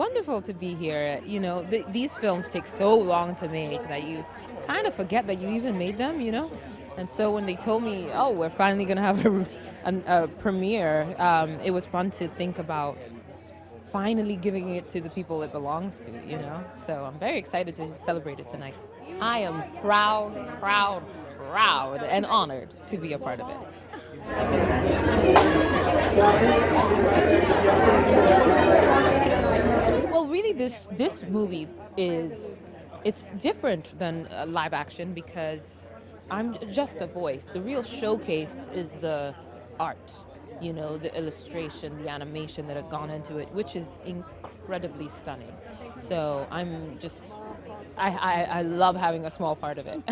wonderful to be here. You know, these films take so long to make that you kind of forget that you even made them, you know? And so when they told me, oh, we're finally going to have a premiere, it was fun to think about finally giving it to the people it belongs to, you know? So I'm very excited to celebrate it tonight. I am proud, and honored to be a part of it. Well, really, this movie it's different than live action because I'm just a voice. The real showcase is the art, you know, the illustration, the animation that has gone into it, which is incredibly stunning. So I'm just, I love having a small part of it.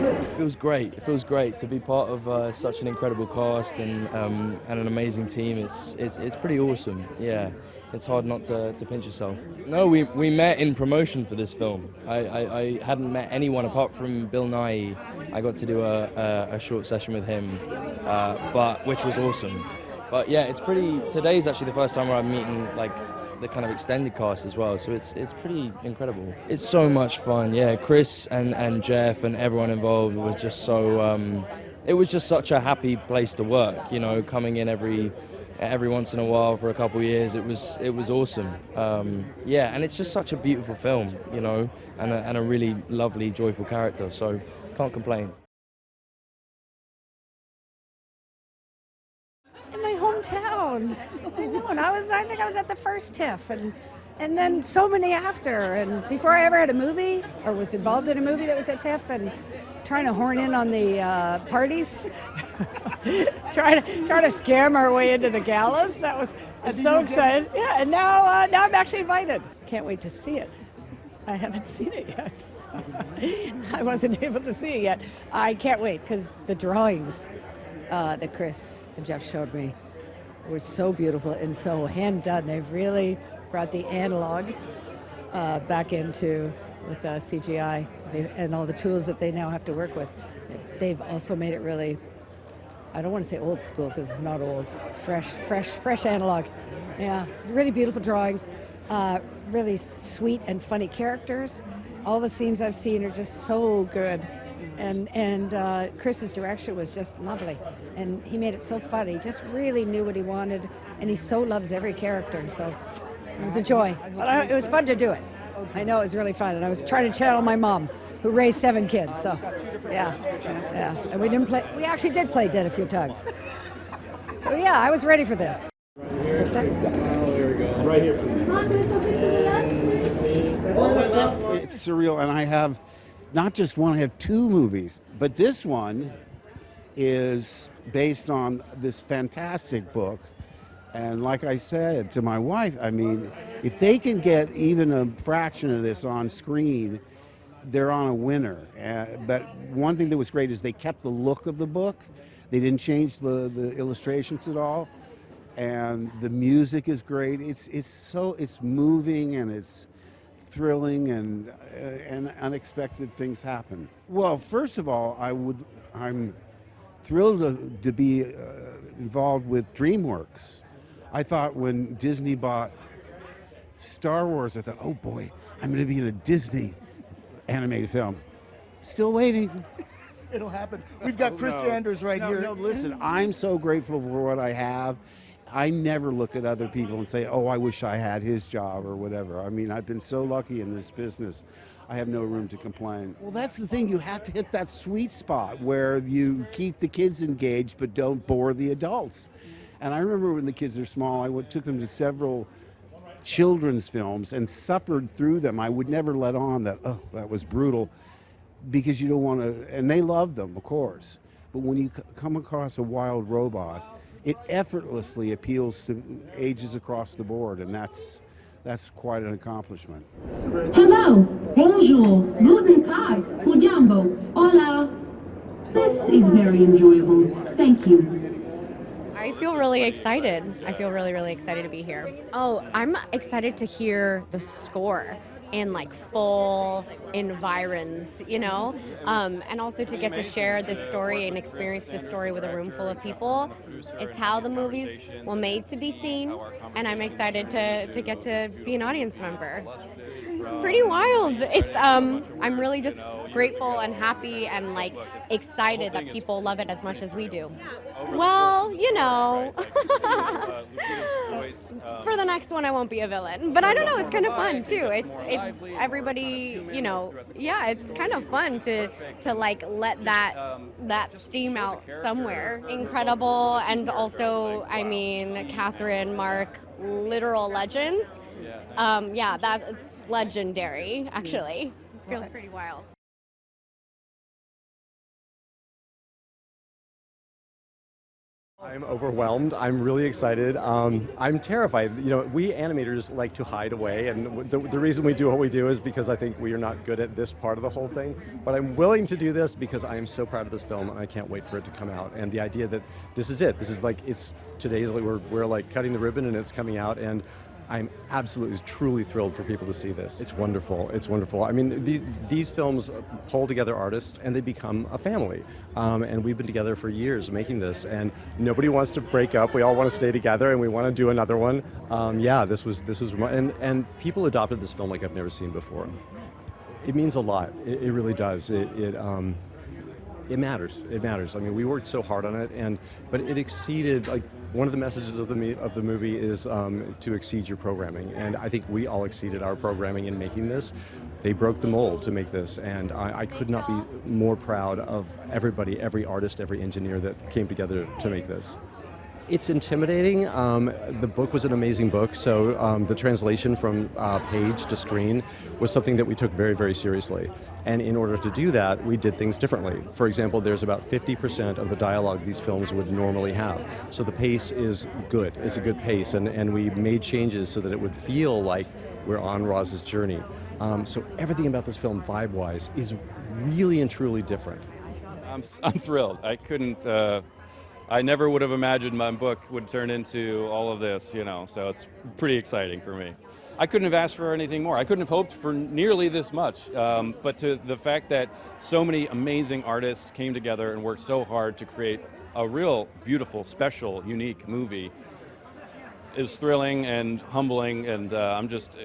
It feels great. It feels great to be part of such an incredible cast and an amazing team. It's pretty awesome. Yeah, it's hard not to pinch yourself. No, we met in promotion for this film. I hadn't met anyone apart from Bill Nye. I got to do a short session with him, but which was awesome. But yeah, it's pretty. Today's actually the first time where I'm meeting like the kind of extended cast as well, so it's pretty incredible. It's so much fun, yeah. Chris and Jeff and everyone involved was just so, it was just such a happy place to work, you know, coming in every once in a while for a couple of years. It was awesome. Yeah, and it's just such a beautiful film, you know, and a really lovely, joyful character, so can't complain. In my hometown. I know, and I think I was at the first TIFF, and then so many after. And before I ever had a movie or was involved in a movie that was at TIFF, and trying to horn in on the parties, trying to scam our way into the galas. I'm so excited. Yeah, and now I'm actually invited. Can't wait to see it. I haven't seen it yet. I wasn't able to see it yet. I can't wait because the drawings that Chris and Jeff showed me were so beautiful and so hand done. They've really brought the analog back into with CGI and all the tools that they now have to work with. They've also made it really, I don't want to say old school because it's not old. It's fresh analog. Yeah, it's really beautiful drawings, really sweet and funny characters. All the scenes I've seen are just so good. And Chris's direction was just lovely, and he made it so fun. He just really knew what he wanted, and he so loves every character. So it was a joy. But it was fun to do it. I know it was really fun, and I was trying to channel my mom, who raised 7 kids. So yeah. And we actually did play dead a few times. So yeah, I was ready for this. Right here. It's surreal, and I have not just one, I have 2 movies. But this one is based on this fantastic book. And like I said to my wife, I mean, if they can get even a fraction of this on screen, they're on a winner. But one thing that was great is they kept the look of the book. They didn't change the illustrations at all. And the music is great. It's moving, and it's thrilling, and unexpected things happen. Well, first of all, I'm thrilled to be involved with DreamWorks. I thought when Disney bought Star Wars, I thought, oh boy, I'm going to be in a Disney animated film. Still waiting. It'll happen. We've got Chris Sanders right here. No, listen, I'm so grateful for what I have. I never look at other people and say, oh, I wish I had his job or whatever. I mean, I've been so lucky in this business. I have no room to complain. Well, that's the thing. You have to hit that sweet spot where you keep the kids engaged but don't bore the adults. And I remember when the kids are small, I took them to several children's films and suffered through them. I would never let on that, oh, that was brutal, because you don't want to, and they love them, of course. But when you come across a wild robot, it effortlessly appeals to ages across the board, and that's quite an accomplishment. Hello, bonjour, guten tag, ujambo, hola. This is very enjoyable. Thank you. I feel really excited. I feel really excited to be here. Oh, I'm excited to hear the score. in like full environs, you know, and also to get to share this story and experience this story with a room full of people. It's how the movies were made to be seen, and I'm excited to get to be an audience member. It's pretty wild. It's I'm really just grateful and happy and like excited that people love it as much as we do. Well, you know, for the next one I won't be a villain, but I don't know. It's kind of fun too. It's everybody, you know. Yeah, it's kind of fun to like let that steam out somewhere. Incredible, and also, I mean, Catherine, Mark, literal legends. Yeah, that's legendary. Actually, feels pretty wild. I'm overwhelmed. I'm really excited. I'm terrified. You know, we animators like to hide away, and the reason we do what we do is because I think we are not good at this part of the whole thing. But I'm willing to do this because I am so proud of this film, and I can't wait for it to come out. And the idea that this is it. This is like today's like we're like cutting the ribbon, and it's coming out, and I'm absolutely, truly thrilled for people to see this. It's wonderful. It's wonderful. I mean, these films pull together artists and they become a family. And we've been together for years making this, and nobody wants to break up. We all want to stay together, and we want to do another one. Yeah, this was, and people adopted this film like I've never seen before. It means a lot. It really does. It matters. It matters. I mean, we worked so hard on it, but it exceeded, like, one of the messages of the movie is to exceed your programming, and I think we all exceeded our programming in making this. They broke the mold to make this, and I could not be more proud of everybody, every artist, every engineer that came together to make this. It's intimidating. The book was an amazing book, so the translation from page to screen was something that we took very, very seriously. And in order to do that, we did things differently. For example, there's about 50% of the dialogue these films would normally have. So the pace is good. It's a good pace, and we made changes so that it would feel like we're on Roz's journey. So everything about this film, vibe-wise, is really and truly different. I'm thrilled. I never would have imagined my book would turn into all of this, you know, so it's pretty exciting for me. I couldn't have asked for anything more. I couldn't have hoped for nearly this much, but to the fact that so many amazing artists came together and worked so hard to create a real beautiful, special, unique movie is thrilling and humbling, and I'm just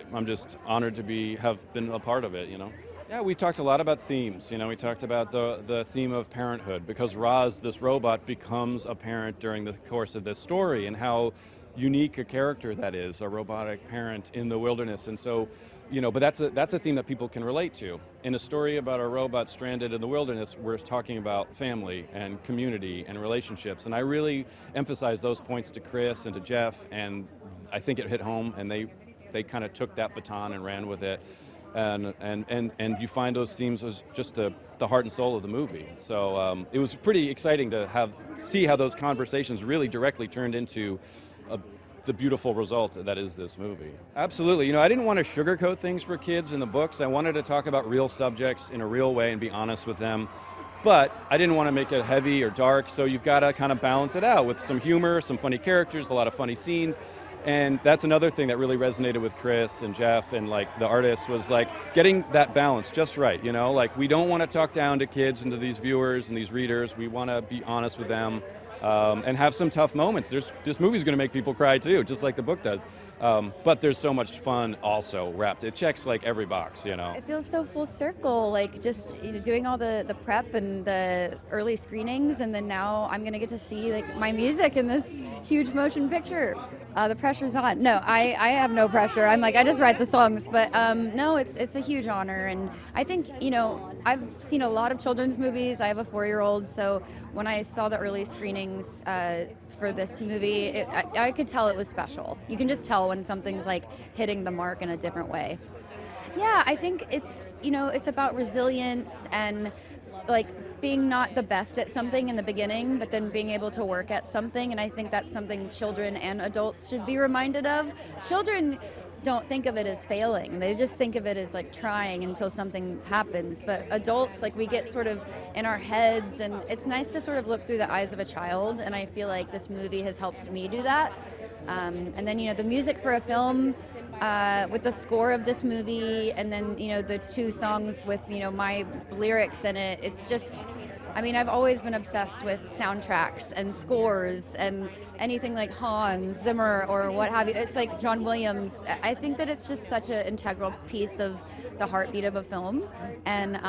honored to have been a part of it, you know. Yeah, we talked a lot about themes. You know, we talked about the theme of parenthood, because Roz, this robot, becomes a parent during the course of this story, and how unique a character that is, a robotic parent in the wilderness. And so, you know, but that's a theme that people can relate to. In a story about a robot stranded in the wilderness, we're talking about family and community and relationships. And I really emphasize those points to Chris and to Jeff, and I think it hit home, and they kind of took that baton and ran with it. And you find those themes as just the heart and soul of the movie. So it was pretty exciting to see how those conversations really directly turned into the beautiful result that is this movie. Absolutely. You know, I didn't want to sugarcoat things for kids in the books. I wanted to talk about real subjects in a real way and be honest with them. But I didn't want to make it heavy or dark, so you've got to kind of balance it out with some humor, some funny characters, a lot of funny scenes. And that's another thing that really resonated with Chris and Jeff and like the artists, was like getting that balance just right, you know? Like, we don't want to talk down to kids and to these viewers and these readers. We want to be honest with them and have some tough moments. This movie's going to make people cry too, just like the book does. But there's so much fun also wrapped. It checks like every box, you know? It feels so full circle, like just, you know, doing all the prep and the early screenings, and then now I'm going to get to see like my music in this huge motion picture. The pressure's on. No, I have no pressure. I'm like, I just write the songs. But no, it's a huge honor. And I think, you know, I've seen a lot of children's movies. I have a 4-year-old. So when I saw the early screenings for this movie, I could tell it was special. You can just tell when something's like hitting the mark in a different way. Yeah, I think it's, you know, it's about resilience and like being not the best at something in the beginning, but then being able to work at something. And I think that's something children and adults should be reminded of. Children don't think of it as failing. They just think of it as like trying until something happens. But adults, like, we get sort of in our heads, and it's nice to sort of look through the eyes of a child. And I feel like this movie has helped me do that. And then, you know, the music for a film, with the score of this movie, and then the 2 songs with my lyrics in it. It's just, I mean, I've always been obsessed with soundtracks and scores and anything like Hans Zimmer or what have you. It's like John Williams. I think that it's just such an integral piece of the heartbeat of a film, and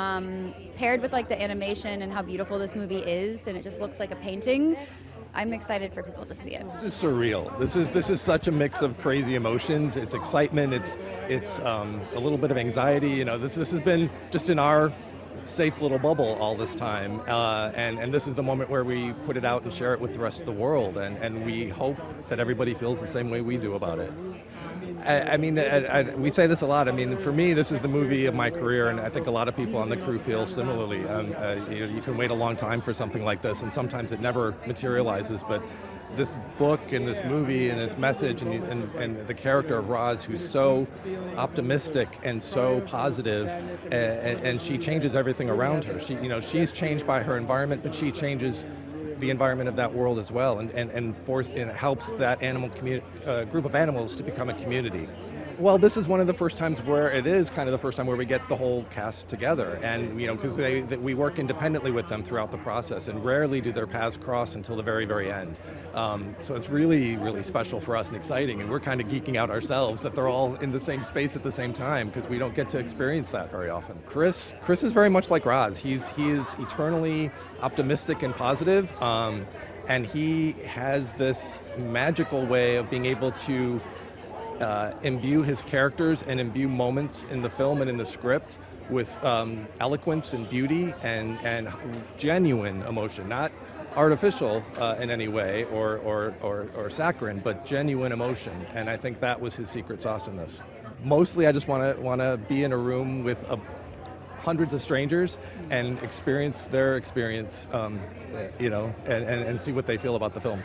paired with like the animation and how beautiful this movie is, and it just looks like a painting. I'm excited for people to see it. This is surreal. This is such a mix of crazy emotions. It's excitement. It's a little bit of anxiety. This has been just in our safe little bubble all this time, and this is the moment where we put it out and share it with the rest of the world, and we hope that everybody feels the same way we do about it. I mean, we say this a lot. I mean, for me, this is the movie of my career, and I think a lot of people on the crew feel similarly. You can wait a long time for something like this, and sometimes it never materializes, but this book and this movie and this message and the character of Roz, who's so optimistic and so positive, and she changes everything around her. She's changed by her environment, but she changes the environment of that world as well, and helps that group of animals to become a community. Well, this is one of the first times where it is kind of the first time where we get the whole cast together, and because we work independently with them throughout the process, and rarely do their paths cross until the very, very end. So it's really, really special for us and exciting, and we're kind of geeking out ourselves that they're all in the same space at the same time, because we don't get to experience that very often. Chris is very much like Roz. He is eternally optimistic and positive, and he has this magical way of being able to imbue his characters and imbue moments in the film and in the script with eloquence and beauty and genuine emotion, not artificial in any way or saccharine, but genuine emotion. And I think that was his secret sauce in this. Mostly, I just want to be in a room with hundreds of strangers and experience their experience, and see what they feel about the film.